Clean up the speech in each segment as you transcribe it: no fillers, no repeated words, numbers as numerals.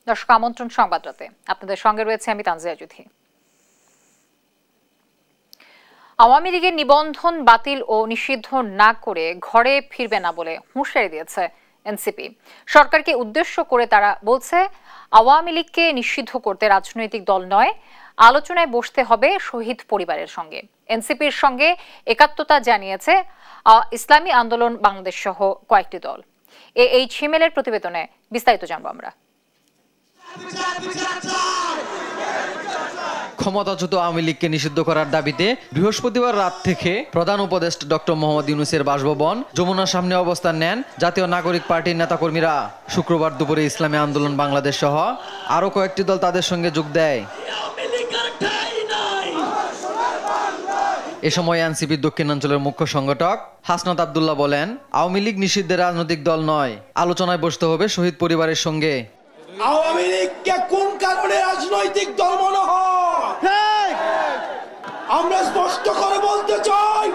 দর্শক আমন্ত্রণ সংবাদরাতে আপনাদের সঙ্গে রয়েছে আমি তানজিয়া জুথি। আওয়ামী লীগের নিবন্ধন বাতিল ও নিষিদ্ধ না করে ঘরে ফিরবে না বলে হুঁশিয়ারি দিয়েছে এনসিপি। সরকারকে উদ্দেশ্য করে তারা বলছে, আওয়ামী লীগকে নিষিদ্ধ করতে রাজনৈতিক দল নয়, আলোচনায় বসতে হবে শহীদ পরিবারের সঙ্গে। এনসিপির সঙ্গে একাত্মতা জানিয়েছে ইসলামী আন্দোলন বাংলাদেশ সহ কয়েকটি দল। এই ঝিমেলের প্রতিবেদনে বিস্তারিত জানবো আমরা। ক্ষমতাচ্যুত আওয়ামী লীগকে নিষিদ্ধ করার দাবিতে বৃহস্পতিবার রাত থেকে প্রধান উপদেষ্টা ডক্টর মোহাম্মদ ইউনূসের বাসভবন যমুনার সামনে অবস্থান নেন জাতীয় নাগরিক পার্টির নেতাকর্মীরা। শুক্রবার দুপুরে ইসলামী আন্দোলন বাংলাদেশ সহ আরও কয়েকটি দল তাদের সঙ্গে যোগ দেয়। এ সময় এনসিপির দক্ষিণাঞ্চলের মুখ্য সংগঠক হাসনাত আব্দুল্লাহ বলেন, আওয়ামী লীগ নিষিদ্ধের রাজনৈতিক দল নয়, আলোচনায় বসতে হবে শহীদ পরিবারের সঙ্গে। আওয়ামী লীগকে কোন কারণে রাজনৈতিক দল মনে হয় আমরা স্পষ্ট করে বলতে চাই,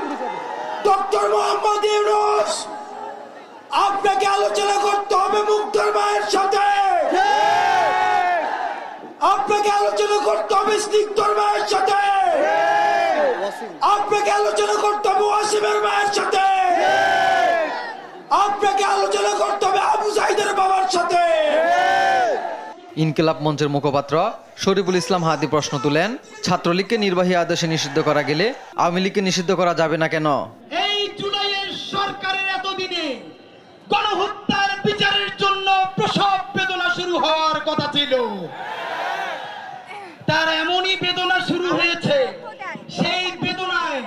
ডক্টর মোহাম্মদ ইউনূস আপনাকে আলোচনা করতে হবে মুগ্ধর মায়ের সাথে, আপনাকে আলোচনা করতে হবে স্নিগ্ধর মায়ের সাথে, আপনাকে আলোচনা করতে হবে ওয়াসিমের মায়ের সাথে, আপনাকে আলোচনা করতে হবে আবু সাইদের বাবার সাথে। ইনকিলাব মঞ্চের মুখপাত্র শরীফুল ইসলাম হাদি প্রশ্ন তুলেন, ছাত্রলীগকে নির্বাহী আদেশে নিষিদ্ধ করা গেলে আওয়ামী লীগকে নিষিদ্ধ করা যাবে না কেন? এই জুলাইয়ের সরকারের এতদিনে গণহত্যার বিচারের জন্য প্রসব বেদনা শুরু হওয়ার কথা ছিল, তার এমনই বেদনা শুরু হয়েছে, সেই বেদনায়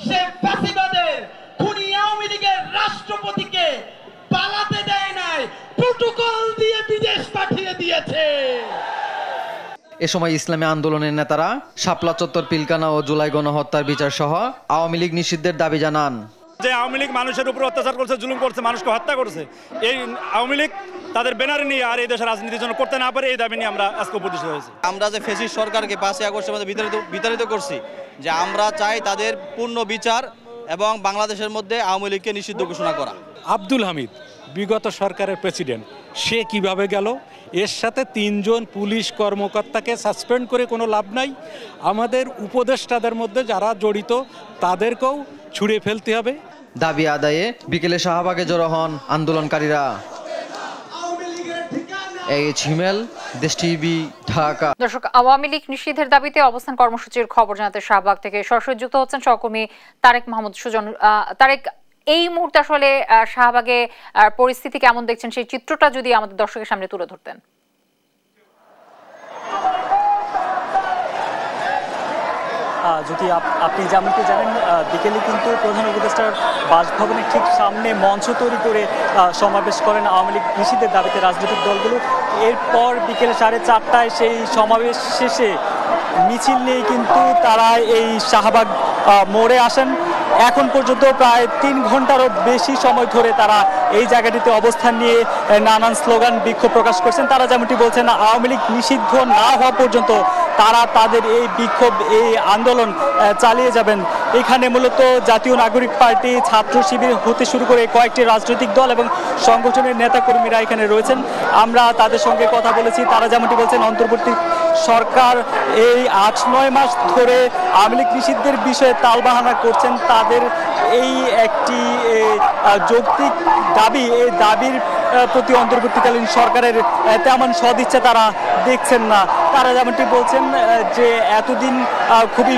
সে ফ্যাসিবাদের খুনি আওয়ামী লীগের রাষ্ট্রপতিকে পালাতে দেয় নাই, প্রোটোকল দিয়ে বিদেশ পাঠিয়ে দিয়েছে। এ সময় ইসলামী আন্দোলনের নেতারা শাপলা চত্বর, পিলকানা ও জুলাই গণহত্যার বিচার সহ আওয়ামী লীগ নিষিদ্ধের দাবি জানান। যে আওয়ামী লীগ মানুষের উপর অত্যাচার করছে, জুলুম করছে, মানুষকে হত্যা করছে, এই আওয়ামী লীগ তাদের ব্যানারে নিয়ে আর এই দেশের রাজনীতির জন্য করতে না পারে, এই দাবি নিয়ে আমরা আজকে উপদেষ্টা হয়েছি। আমরা যে ফ্যাসিস্ট সরকারকে 5 আগস্টের মধ্যে বিতাড়িত করছি, যে আমরা চাই তাদের পূর্ণ বিচার এবং বাংলাদেশের মধ্যে আওয়ামী লীগকে নিষিদ্ধ ঘোষণা করা। আব্দুল হামিদ বিগত সরকারের প্রেসিডেন্ট, সে কিভাবে গেল? এর সাথে 3 জন পুলিশ কর্মকর্তাকে সাসপেন্ড করে কোনো লাভ নাই। আমাদের উপদেষ্টাদের মধ্যে যারা জড়িত তাদেরকেও ছুঁড়ে ফেলতে হবে। দাবি আদায়ে বিকেলে শাহবাগে জড়ো হন আন্দোলনকারীরা। এই ঝিমেল, দেশ টিভি, ঢাকা। দর্শক, আওয়ামী লীগ নিষিদ্ধের দাবিতে অবস্থান কর্মসূচির খবর জানাতে শাহবাগ থেকে সরাসরি যুক্ত হচ্ছেন সহকর্মী তারেক মাহমুদ সুজন। তারেক, এই মুহূর্তে আসলে শাহবাগে পরিস্থিতি কেমন দেখছেন, সেই চিত্রটা যদি আমাদের দর্শকের সামনে তুলে ধরতেন। যদি আপনি যেমনটি জানেন, বিকেলে কিন্তু প্রধান উপদেষ্টার বাসভবনের ঠিক সামনে মঞ্চ তৈরি করে সমাবেশ করেন আওয়ামী লীগ নিষিদ্ধের দাবিতে রাজনৈতিক দলগুলো। এরপর বিকেলে 4:30টায় সেই সমাবেশ শেষে মিছিল নিয়ে কিন্তু তারা এই শাহবাগ মোড়ে আসেন। এখন পর্যন্ত প্রায় 3 ঘন্টারও বেশি সময় ধরে তারা এই জায়গাটিতে অবস্থান নিয়ে নানান স্লোগান, বিক্ষোভ প্রকাশ করছেন। তারা যেমনটি বলছেন, আওয়ামী লীগ নিষিদ্ধ না হওয়া পর্যন্ত তারা তাদের এই বিক্ষোভ, এই আন্দোলন চালিয়ে যাবেন। এখানে মূলত জাতীয় নাগরিক পার্টি, ছাত্র শিবির হতে শুরু করে কয়েকটি রাজনৈতিক দল এবং সংগঠনের নেতাকর্মীরা এখানে রয়েছেন। আমরা তাদের সঙ্গে কথা বলেছি। তারা যেমনটি বলছেন, অন্তর্বর্তী সরকার এই 8-9 মাস ধরে আওয়ামী লীগ নিষিদ্ধের বিষয়ে তালবাহানা করছেন। তাদের এই একটি যৌক্তিক দাবি, এই দাবির প্রতি অন্তর্বর্তীকালীন সরকারের তেমন সদিচ্ছা তারা দেখছেন না। তারা যেমনটি বলছেন যে এতদিন খুবই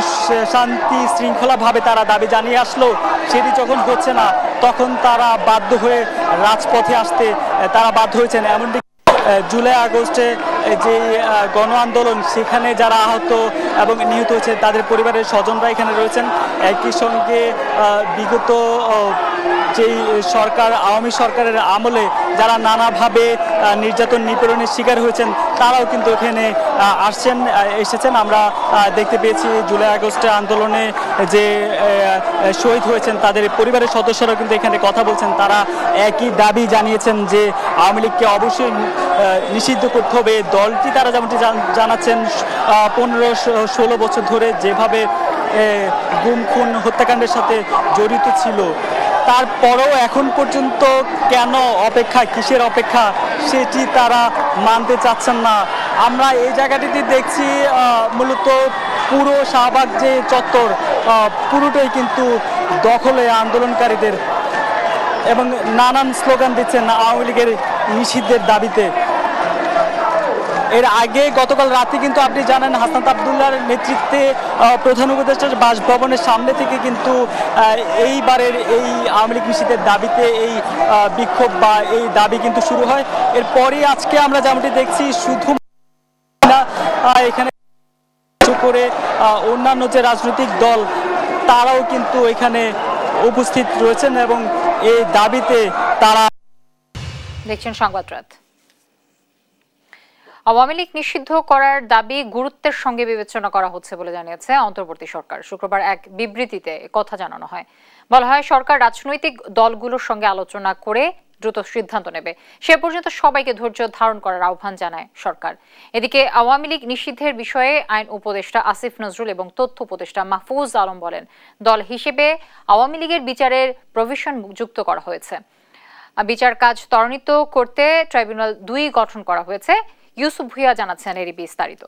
শান্তি শৃঙ্খলাভাবে তারা দাবি জানিয়ে আসলো, সেটি যখন হচ্ছে না তখন তারা বাধ্য হয়ে রাজপথে আসতে তারা বাধ্য হয়েছেন। এমনটি জুলাই আগস্টে যে গণ আন্দোলন, সেখানে যারা আহত এবং নিহত হয়েছে তাদের পরিবারের স্বজনরা এখানে রয়েছেন। একই সঙ্গে বিগত যেই সরকার, আওয়ামী সরকারের আমলে যারা নানাভাবে নির্যাতন নিপীড়নের শিকার হয়েছেন তারাও কিন্তু এখানে এসেছেন। আমরা দেখতে পেয়েছি জুলাই আগস্টে আন্দোলনে যে শহীদ হয়েছেন তাদের পরিবারের সদস্যরা কিন্তু এখানে কথা বলছেন। তারা একই দাবি জানিয়েছেন যে আওয়ামী লীগকে অবশ্যই নিষিদ্ধ করতে হবে। দলটি তারা যেমনটি জানাচ্ছেন 15-16 বছর ধরে যেভাবে গুম খুন হত্যাকাণ্ডের সাথে জড়িত ছিল, তারপরেও এখন পর্যন্ত কেন অপেক্ষা, কিসের অপেক্ষা, সেটি তারা মানতে চাচ্ছেন না। আমরা এই জায়গাটিতে দেখছি মূলত পুরো শাহবাগ যে চত্বর পুরোটাই কিন্তু দখলে আন্দোলনকারীদের, এবং নানান স্লোগান দিচ্ছেন আওয়ামী লীগের নিষিদ্ধের দাবিতে। এর আগে গতকাল রাতে কিন্তু আপনি জানেন হাসনাত আব্দুল্লাহর নেতৃত্বে প্রধান উপদেষ্টার বাসভবনের সামনে থেকে কিন্তু এইবারের এই আওয়ামী লীগ নিষিদ্ধের দাবিতে এই বিক্ষোভ বা এই দাবি কিন্তু শুরু হয়। এরপরই আজকে আমরা যেমনটি দেখছি শুধু এখানে করে অন্যান্য যে রাজনৈতিক দল তারাও কিন্তু এখানে উপস্থিত রয়েছেন এবং এই দাবিতে তারা দেখছেন সংবাদ রাত। আওয়ামী লীগ নিষিদ্ধ করার দাবি গুরুত্বের সঙ্গে বিবেচনা করা হচ্ছে বলে জানিয়েছে অন্তর্বর্তী সরকার। শুক্রবার এক বিবৃতিতে কথা জানানো হয়। বলা হয় সরকার রাজনৈতিক দলগুলোর সঙ্গে আলোচনা করে দ্রুত সিদ্ধান্ত নেবে। সে পর্যন্ত সবাইকে ধৈর্য ধারণ করার আহ্বান জানায় সরকার। এদিকে আওয়ামী লীগ নিষিদ্ধের বিষয়ে আইন উপদেষ্টা আসিফ নজরুল এবং তথ্য উপদেষ্টা মাহফুজ আলম বলেন, দল হিসেবে আওয়ামী লীগের বিচারের প্রভিশন যুক্ত করা হয়েছে। বিচার কাজ ত্বরান্বিত করতে ট্রাইব্যুনাল 2 গঠন করা হয়েছে। ইউসুফ ভুইয়া জানাচ্ছেন এর বিস্তারিত।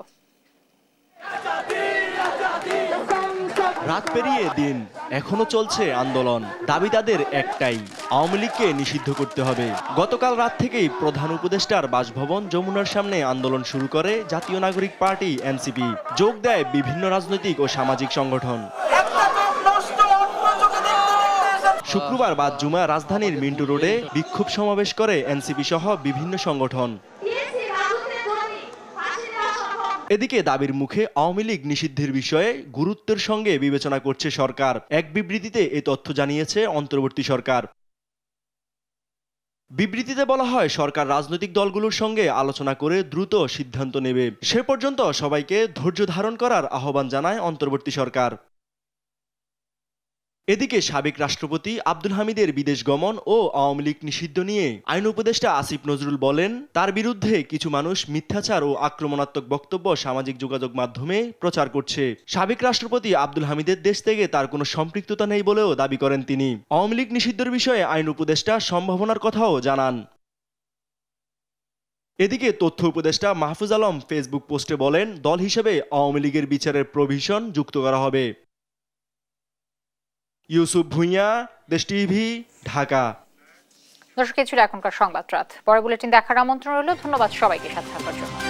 রাত পেরিয়ে দিন, এখনো চলছে আন্দোলন। দাবি তাদের একটাই, আওয়ামী লীগকে নিষিদ্ধ করতে হবে। গতকাল রাত থেকেই প্রধান উপদেষ্টার বাসভবন যমুনার সামনে আন্দোলন শুরু করে জাতীয় নাগরিক পার্টি এনসিপি। যোগ দেয় বিভিন্ন রাজনৈতিক ও সামাজিক সংগঠন। শুক্রবার বাদ জুমা রাজধানীর মিন্টু রোডে বিক্ষোভ সমাবেশ করে এনসিপি সহ বিভিন্ন সংগঠন। এদিকে দাবির মুখে আওয়ামী লীগ নিষিদ্ধের বিষয়ে গুরুত্বের সঙ্গে বিবেচনা করছে সরকার। এক বিবৃতিতে এ তথ্য জানিয়েছে অন্তর্বর্তী সরকার। বিবৃতিতে বলা হয় সরকার রাজনৈতিক দলগুলোর সঙ্গে আলোচনা করে দ্রুত সিদ্ধান্ত নেবে। সে পর্যন্ত সবাইকে ধৈর্য ধারণ করার আহ্বান জানায় অন্তর্বর্তী সরকার। এদিকে সাবেক রাষ্ট্রপতি আব্দুল হামিদের বিদেশ গমন ও আওয়ামী লীগ নিষিদ্ধ নিয়ে আইন উপদেষ্টা আসিফ নজরুল বলেন, তার বিরুদ্ধে কিছু মানুষ মিথ্যাচার ও আক্রমণাত্মক বক্তব্য সামাজিক যোগাযোগ মাধ্যমে প্রচার করছে। সাবেক রাষ্ট্রপতি আব্দুল হামিদের দেশ থেকে তার কোনো সম্পৃক্ততা নেই বলেও দাবি করেন তিনি। আওয়ামী লীগ নিষিদ্ধের বিষয়ে আইন উপদেষ্টা সম্ভাবনার কথাও জানান। এদিকে তথ্য উপদেষ্টা মাহফুজ আলম ফেসবুক পোস্টে বলেন, দল হিসেবে আওয়ামী লীগের বিচারের প্রভিশন যুক্ত করা হবে। ইউসুফ ভুইয়া, দেশ টিভি, ঢাকা। দর্শক, ছিল এখনকার সংবাদ রাত। পরে বুলেটিন দেখার আমন্ত্রণ রইল। ধন্যবাদ সবাইকে সাথে থাকার জন্য।